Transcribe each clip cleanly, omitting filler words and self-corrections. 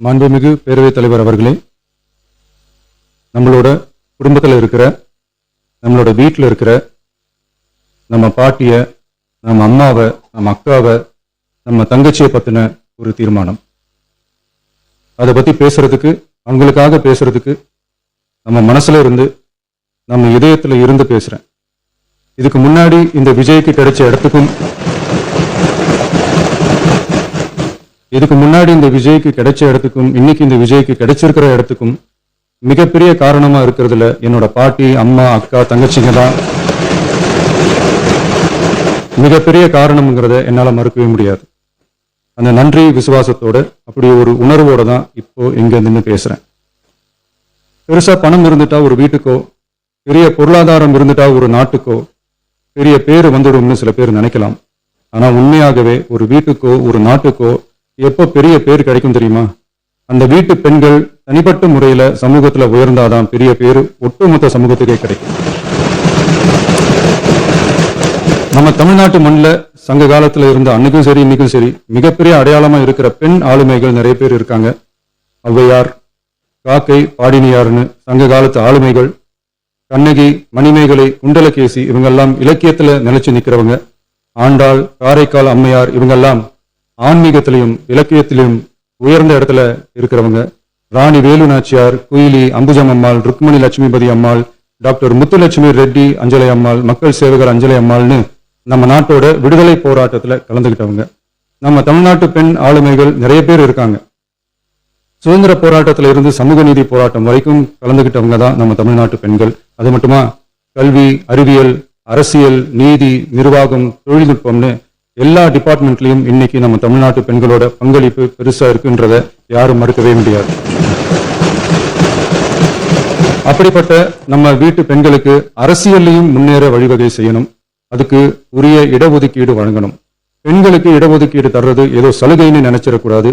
மாண்புமிகு பேரவைத் தலைவர் அவர்களே, நம்மளோட குடும்பத்தில் இருக்கிற, நம்மளோட வீட்டில் இருக்கிற நம்ம பாட்டியை, நம்ம அம்மாவை, நம்ம அக்காவை, நம்ம தங்கச்சியை பற்றின ஒரு தீர்மானம். அதை பற்றி பேசுறதுக்கு, அவங்களுக்காக பேசுறதுக்கு நம்ம மனசுல இருந்து, நம்ம இதயத்தில் இருந்து பேசுறேன். இதுக்கு முன்னாடி இந்த விஜய்க்கு கிடைச்ச இடத்துக்கும் இன்னைக்கு இந்த விஜய்க்கு கிடைச்சிருக்கிற இடத்துக்கும் மிகப்பெரிய காரணமா இருக்கிறதுல என்னோட பாட்டி, அம்மா, அக்கா, தங்கச்சிங்க தான் மிகப்பெரிய காரணம்ங்கிறத என்னால மறுக்கவே முடியாது. அந்த நன்றி விசுவாசத்தோட, அப்படி ஒரு உணர்வோட தான் இப்போ இங்க நின்று பேசுறேன். பெருசா பணம் இருந்துட்டா ஒரு வீட்டுக்கோ, பெரிய பொருளாதாரம் இருந்துட்டா ஒரு நாட்டுக்கோ பெரிய பேரு வந்துடும்னு சில பேர் நினைக்கலாம். ஆனா உண்மையாகவே ஒரு வீட்டுக்கோ ஒரு நாட்டுக்கோ எப்போ பெரிய பேர் கிடைக்கும் தெரியுமா? அந்த வீட்டு பெண்கள் தனிப்பட்ட முறையில சமூகத்துல உயர்ந்தாதான் பெரிய பேரு ஒட்டுமொத்த சமூகத்துக்கே கிடைக்கும். நம்ம தமிழ்நாட்டு மண்ணில் சங்க காலத்துல இருந்த அன்னைக்கும் சரி இன்னைக்கும் சரி மிகப்பெரிய அடையாளமா இருக்கிற பெண் ஆளுமைகள் நிறைய பேர் இருக்காங்க. ஔவையார், காக்கை, பாடினியார்னு சங்க காலத்து ஆளுமைகள், கண்ணகி, மணிமேகலை, குண்டலகேசி, இவங்கெல்லாம் இலக்கியத்துல நிலைச்சு நிற்கிறவங்க. ஆண்டாள், காரைக்கால் அம்மையார், இவங்கெல்லாம் ஆன்மீகத்திலையும் இலக்கியத்திலையும் உயர்ந்த இடத்துல இருக்கிறவங்க. ராணி வேலு நாச்சியார், குயிலி, அம்புஜம் அம்மாள், ருக்மணி லட்சுமிபதி அம்மாள், டாக்டர் முத்துலட்சுமி ரெட்டி அஞ்சலை அம்மாள், மக்கள் சேவகர் அஞ்சலை அம்மாள்னு நம்ம நாட்டோட விடுதலை போராட்டத்துல கலந்துகிட்டவங்க. நம்ம தமிழ்நாட்டு பெண் ஆளுமைகள் நிறைய பேர் இருக்காங்க. சுதந்திர போராட்டத்தில இருந்து சமூக நீதி போராட்டம் வரைக்கும் கலந்துகிட்டவங்க தான் நம்ம தமிழ்நாட்டு பெண்கள். அது மட்டுமா, கல்வி, அறிவியல், அரசியல், நீதி, நிர்வாகம், தொழில்நுட்பம்னு எல்லா டிபார்ட்மெண்ட்லயும் இன்னைக்கு நம்ம தமிழ்நாட்டு பெண்களோட பங்களிப்பு பெருசா இருக்குன்றத யாரும் மறுக்கவே முடியாது. அப்படிப்பட்ட நம்ம வீட்டு பெண்களுக்கு அரசியல்லையும் முன்னேற வழிவகை செய்யணும். அதுக்கு உரிய இடஒதுக்கீடு வழங்கணும். பெண்களுக்கு இடஒதுக்கீடு தர்றது ஏதோ சலுகைன்னு நினைச்சிடக்கூடாது.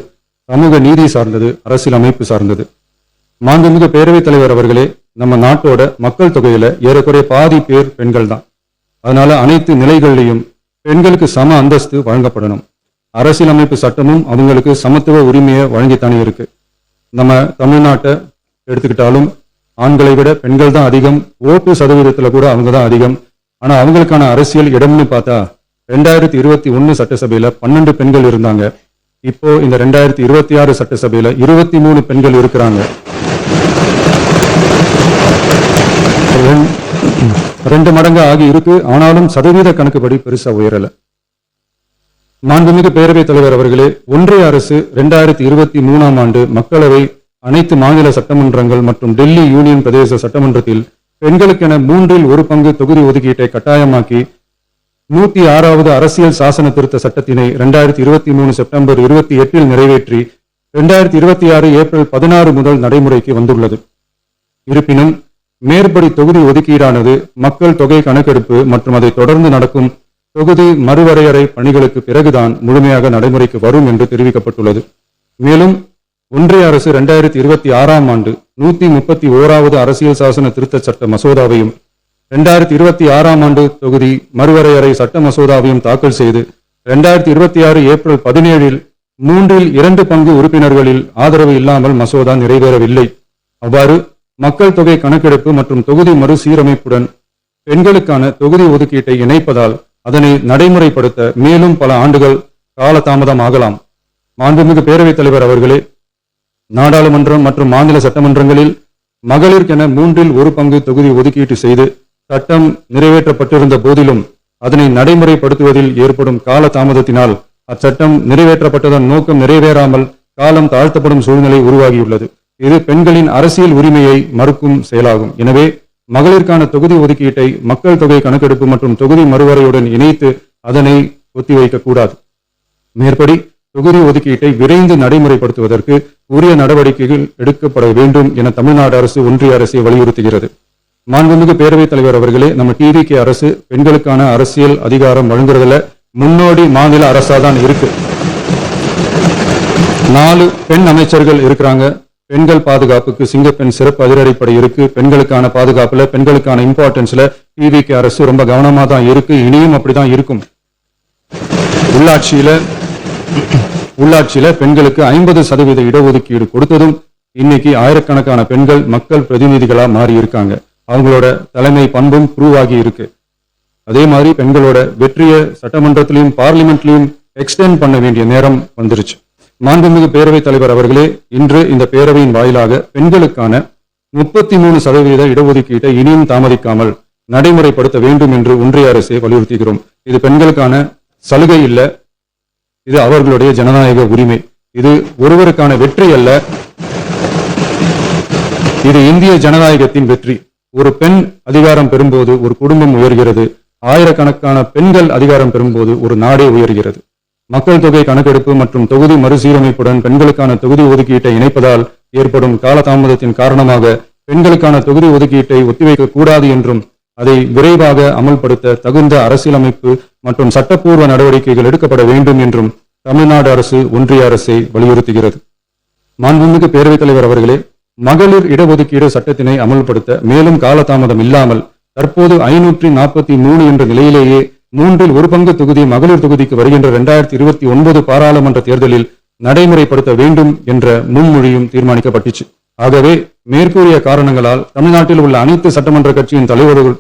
சமூக நீதி சார்ந்தது, அரசியல் அமைப்பு சார்ந்தது. மாண்புமிகு பேரவைத் தலைவர் அவர்களே, நம்ம நாட்டோட மக்கள் தொகையில ஏறக்குறைய பாதி பேர் பெண்கள் தான். அதனால அனைத்து நிலைகளிலையும் பெண்களுக்கு சம அந்தஸ்து வழங்கப்படணும். அரசியல் அமைப்பு சட்டமும் அவங்களுக்கு சமத்துவ உரிமையை வழங்கித்தானே இருக்கு. நம்ம தமிழ்நாட்டை எடுத்துக்கிட்டாலும் ஆண்களை விட பெண்கள் தான் அதிகம். ஓட்டு சதவீதத்துல கூட அவங்க தான் அதிகம். ஆனா அவங்களுக்கான அரசியல் இடம்னு பார்த்தா 2021 சட்டசபையில 12 பெண்கள் இருந்தாங்க. இப்போ இந்த 2026 சட்டசபையில 23 பெண்கள் இருக்கிறாங்க. 2 மடங்கு ஆகி இருக்கு. ஆனாலும் சதவீத கணக்குப்படி பெருசா உயரல. மாண்புமிகு பேரவைத் தலைவர் அவர்களே, ஒன்றிய அரசு 2023ஆம் ஆண்டு மக்களவை, அனைத்து மாநில சட்டமன்றங்கள் மற்றும் டெல்லி யூனியன் பிரதேச சட்டமன்றத்தில் பெண்களுக்கென 1/3 பங்கு தொகுதி ஒதுக்கீட்டை கட்டாயமாக்கி 106வது அரசியல் சாசன திருத்த சட்டத்தினை 2023 செப்டம்பர் 28 நிறைவேற்றி 2026 ஏப்ரல் 16 முதல் நடைமுறைக்கு வந்துள்ளது. இருப்பினும் மேற்படி தொகுதி ஒதுக்கீடானது மக்கள் தொகை கணக்கெடுப்பு மற்றும் அதை தொடர்ந்து நடக்கும் தொகுதி மறுவரையறை பணிகளுக்கு பிறகுதான் முழுமையாக நடைமுறைக்கு வரும் என்று தெரிவிக்கப்பட்டுள்ளது. மேலும் ஒன்றிய அரசு 2026ஆம் ஆண்டு 131வது அரசியல் சாசன திருத்த சட்ட மசோதாவையும் 2026ஆம் ஆண்டு தொகுதி மறுவரையறை சட்ட மசோதாவையும் தாக்கல் செய்து 2026 ஏப்ரல் 17 3/2 பங்கு உறுப்பினர்களில் ஆதரவு இல்லாமல் மசோதா நிறைவேறவில்லை. அவ்வாறு மக்கள் தொகை கணக்கெடுப்பு மற்றும் தொகுதி மறுசீரமைப்புடன் பெண்களுக்கான தொகுதி ஒதுக்கீட்டை இணைப்பதால் அதனை நடைமுறைப்படுத்த மேலும் பல ஆண்டுகள் காலதாமதம் ஆகலாம். மாண்புமிகு பேரவைத் தலைவர் அவர்களே, நாடாளுமன்றம் மற்றும் மாநில சட்டமன்றங்களில் மகளிருக்கென 1/3 பங்கு தொகுதி ஒதுக்கீட்டு செய்து சட்டம் நிறைவேற்றப்பட்டிருந்த போதிலும் அதனை நடைமுறைப்படுத்துவதில் ஏற்படும் கால தாமதத்தினால் அச்சட்டம் நிறைவேற்றப்பட்டதன் நோக்கம் நிறைவேறாமல் காலம் தாழ்த்தப்படும் சூழ்நிலை உருவாகியுள்ளது. இது பெண்களின் அரசியல் உரிமையை மறுக்கும் செயலாகும். எனவே மகளிருக்கான தொகுதி ஒதுக்கீட்டை மக்கள் தொகை கணக்கெடுப்பு மற்றும் தொகுதி மறுவரையுடன் இணைத்து அதனை ஒத்திவைக்க கூடாது. மேற்படி தொகுதி ஒதுக்கீட்டை விரைந்து நடைமுறைப்படுத்துவதற்கு உரிய நடவடிக்கைகள் எடுக்கப்பட வேண்டும் என தமிழ்நாடு அரசு ஒன்றிய அரசை வலியுறுத்துகிறது. மாண்புமிகு பேரவைத் தலைவர் அவர்களே, நம்ம டிவிகே அரசு பெண்களுக்கான அரசியல் அதிகாரம் வழங்குறதுல முன்னோடி மாநில அரசாதான் இருக்கு. 4 பெண் அமைச்சர்கள் இருக்கிறாங்க. பெண்கள் பாதுகாப்புக்கு சிங்கப்பெண் சிறப்பு அதிரடிப்படை இருக்கு. பெண்களுக்கான பாதுகாப்புல, பெண்களுக்கான இம்பார்ட்டன்ஸ்ல டிவிகே அரசு ரொம்ப கவனமா தான் இருக்கு. இனியும் அப்படிதான் இருக்கும். உள்ளாட்சியில உள்ளாட்சியில பெண்களுக்கு 50% இடஒதுக்கீடு கொடுத்ததும் இன்னைக்கு ஆயிரக்கணக்கான பெண்கள் மக்கள் பிரதிநிதிகளா மாறி இருக்காங்க. அவங்களோட தலைமை பண்பும் ப்ரூவ் ஆகி இருக்கு. அதே மாதிரி பெண்களோட வெற்றியை சட்டமன்றத்திலையும் பார்லிமெண்ட்லயும் எக்ஸ்டெண்ட் பண்ண வேண்டிய நேரம் வந்துருச்சு. மாண்புமிகு பேரவைத் தலைவர் அவர்களே, இன்று இந்த பேரவையின் வாயிலாக பெண்களுக்கான 33% இடஒதுக்கீட்டை இனியும் தாமதிக்காமல் நடைமுறைப்படுத்த வேண்டும் என்று ஒன்றிய அரசை வலியுறுத்துகிறோம். இது பெண்களுக்கான சலுகை இல்ல, இது அவர்களுடைய ஜனநாயக உரிமை. இது ஒருவருக்கான வெற்றி அல்ல, இது இந்திய ஜனநாயகத்தின் வெற்றி. ஒரு பெண் அதிகாரம் பெறும்போது ஒரு குடும்பம் உயர்கிறது. ஆயிரக்கணக்கான பெண்கள் அதிகாரம் பெறும்போது ஒரு நாடே உயர்கிறது. மக்கள் தொகை கணக்கெடுப்பு மற்றும் தொகுதி மறுசீரமைப்புடன் பெண்களுக்கான தொகுதி ஒதுக்கீட்டை இணைப்பதால் ஏற்படும் காலதாமதத்தின் காரணமாக பெண்களுக்கான தொகுதி ஒதுக்கீட்டை ஒத்திவைக்க கூடாது என்றும் அதை விரைவாக அமல்படுத்த தகுந்த அரசியலமைப்பு மற்றும் சட்டப்பூர்வ நடவடிக்கைகள் எடுக்கப்பட வேண்டும் என்றும் தமிழ்நாடு அரசு ஒன்றிய அரசை வலியுறுத்துகிறது. மாண்புமிகு பேரவைத் தலைவர் அவர்களே, மகளிர் இடஒதுக்கீடு சட்டத்தினை அமல்படுத்த மேலும் காலதாமதம் இல்லாமல் தற்போது 543 என்ற நிலையிலேயே 1/3 தொகுதி மகளிர் தொகுதிக்கு வருகின்ற 2029 பாராளுமன்ற தேர்தலில் நடைமுறைப்படுத்த வேண்டும் என்ற முன்மொழியும் தீர்மானிக்கப்பட்டுச்சு. ஆகவே மேற்கூறிய காரணங்களால் தமிழ்நாட்டில் உள்ள அனைத்து சட்டமன்ற கட்சியின்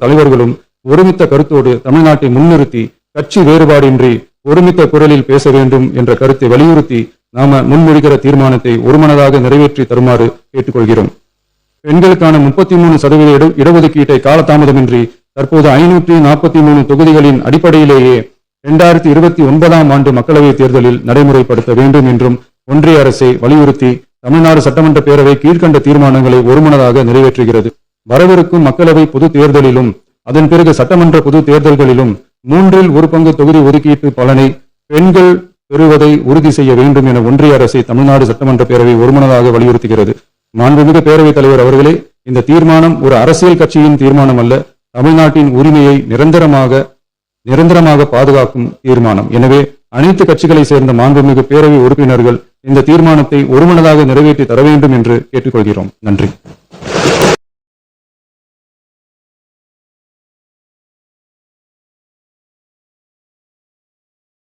தலைவர்களும் ஒருமித்த கருத்தோடு தமிழ்நாட்டை முன்னிறுத்தி கட்சி வேறுபாடின்றி ஒருமித்த குரலில் பேச வேண்டும் என்ற கருத்தை வலியுறுத்தி நாம முன்மொழிகிற தீர்மானத்தை ஒருமனதாக நிறைவேற்றி தருமாறு கேட்டுக்கொள்கிறோம். பெண்களுக்கான 33% இடஒதுக்கீட்டை காலதாமதமின்றி தற்போது 543 தொகுதிகளின் அடிப்படையிலேயே 2029 ஆண்டு மக்களவைத் தேர்தலில் நடைமுறைப்படுத்த வேண்டும் என்றும் ஒன்றிய அரசை வலியுறுத்தி தமிழ்நாடு சட்டமன்ற பேரவை கீழ்கண்ட தீர்மானங்களை ஒருமனதாக நிறைவேற்றுகிறது. வரவிருக்கும் மக்களவை பொது தேர்தலிலும் அதன் பிறகு சட்டமன்ற பொது தேர்தல்களிலும் 1/3 தொகுதி ஒதுக்கீட்டு பலனை பெண்கள் பெறுவதை உறுதி செய்ய வேண்டும் என ஒன்றிய அரசை தமிழ்நாடு சட்டமன்ற பேரவை ஒருமனதாக வலியுறுத்துகிறது. மாண்புமிகு பேரவைத் தலைவர் அவர்களே, இந்த தீர்மானம் ஒரு அரசியல் கட்சியின் தீர்மானம் அல்ல, தமிழ்நாட்டின் உரிமையை நிரந்தரமாக பாதுகாக்கும் தீர்மானம். எனவே அனைத்து கட்சிகளை சேர்ந்த மாண்புமிகு பேரவை உறுப்பினர்கள் இந்த தீர்மானத்தை ஒருமனதாக நிறைவேற்றி தர வேண்டும் என்று கேட்டுக்கொள்கிறோம். நன்றி.